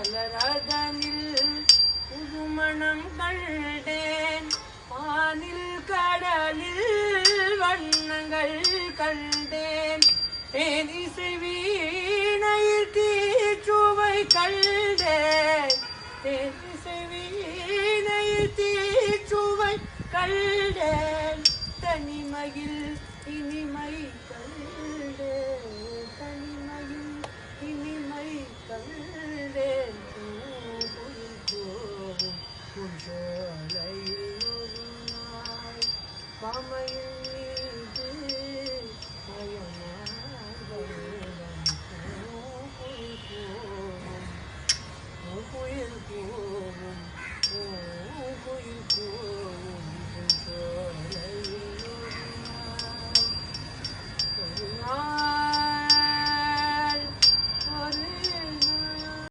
மலரதனில் புதுமணம் கண்டேன் வானில் கடலில் வண்ணங்கள் கண்டேன் தேனிசை வீணையில் தீச்சுவை கண்டேன் தேனிசை வீணையில் தீச்சுவை கண்டேன் தனிமையில் இனிமை கண்டேன் தனிமையில் இனிமை கண்டேன் புஞ்சோலையில் ஒரு நாள் மாமையில் மீது மயமாய் குயில்